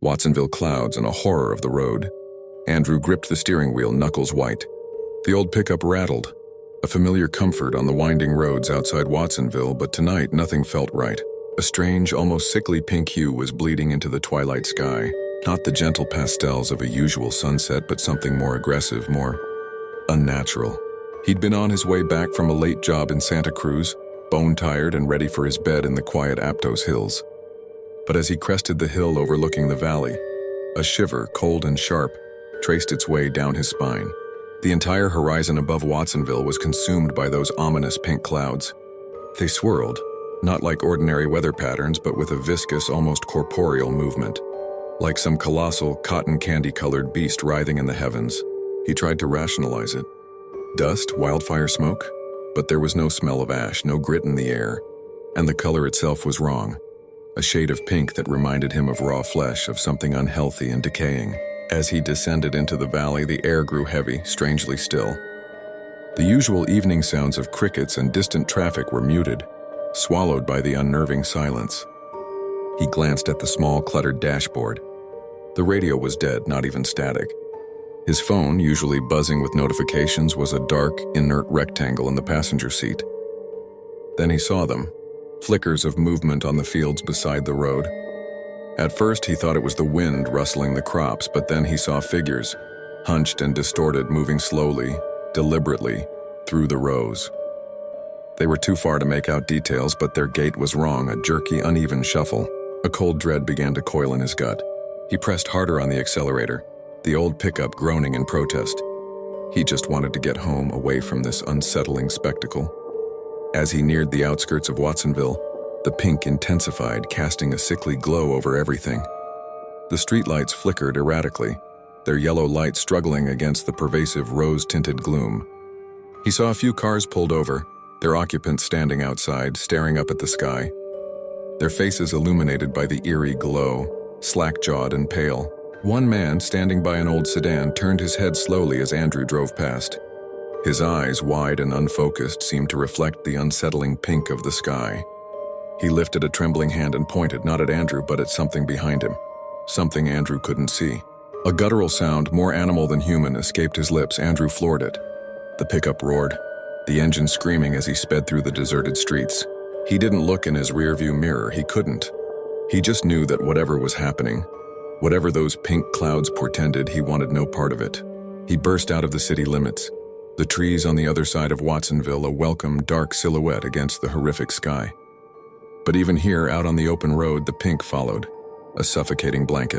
Watsonville clouds and a horror of the road. Andrew gripped the steering wheel, knuckles white. The old pickup rattled, a familiar comfort on the winding roads outside Watsonville, but tonight nothing felt right. A strange, almost sickly pink hue was bleeding into the twilight sky, not the gentle pastels of a usual sunset, but something more aggressive, more unnatural. He'd been on his way back from a late job in Santa Cruz, bone-tired and ready for his bed in the quiet Aptos Hills. But as he crested the hill overlooking the valley, a shiver, cold and sharp, traced its way down his spine. The entire horizon above Watsonville was consumed by those ominous pink clouds. They swirled, not like ordinary weather patterns, but with a viscous, almost corporeal movement. Like some colossal, cotton candy-colored beast writhing in the heavens. He tried to rationalize it. Dust, wildfire smoke? But there was no smell of ash, no grit in the air. And the color itself was wrong. A shade of pink that reminded him of raw flesh, of something unhealthy and decaying. As he descended into the valley, the air grew heavy, strangely still. The usual evening sounds of crickets and distant traffic were muted, swallowed by the unnerving silence. He glanced at the small, cluttered dashboard. The radio was dead, not even static. His phone, usually buzzing with notifications, was a dark, inert rectangle in the passenger seat. Then he saw them, flickers of movement on the fields beside the road. At first, he thought it was the wind rustling the crops, but then he saw figures, hunched and distorted, moving slowly, deliberately, through the rows. They were too far to make out details, but their gait was wrong, a jerky, uneven shuffle. A cold dread began to coil in his gut. He pressed harder on the accelerator, the old pickup groaning in protest. He just wanted to get home, away from this unsettling spectacle. As he neared the outskirts of Watsonville, the pink intensified, casting a sickly glow over everything. The streetlights flickered erratically, their yellow light struggling against the pervasive rose-tinted gloom. He saw a few cars pulled over, their occupants standing outside, staring up at the sky. Their faces illuminated by the eerie glow, slack-jawed and pale. One man, standing by an old sedan, turned his head slowly as Andrew drove past. His eyes, wide and unfocused, seemed to reflect the unsettling pink of the sky. He lifted a trembling hand and pointed, not at Andrew, but at something behind him. Something Andrew couldn't see. A guttural sound, more animal than human, escaped his lips. Andrew floored it. The pickup roared, the engine screaming as he sped through the deserted streets. He didn't look in his rearview mirror. He couldn't. He just knew that whatever was happening, whatever those pink clouds portended, he wanted no part of it. He burst out of the city limits. The trees on the other side of Watsonville, a welcome, dark silhouette against the horrific sky. But even here, out on the open road, the pink followed, a suffocating blanket.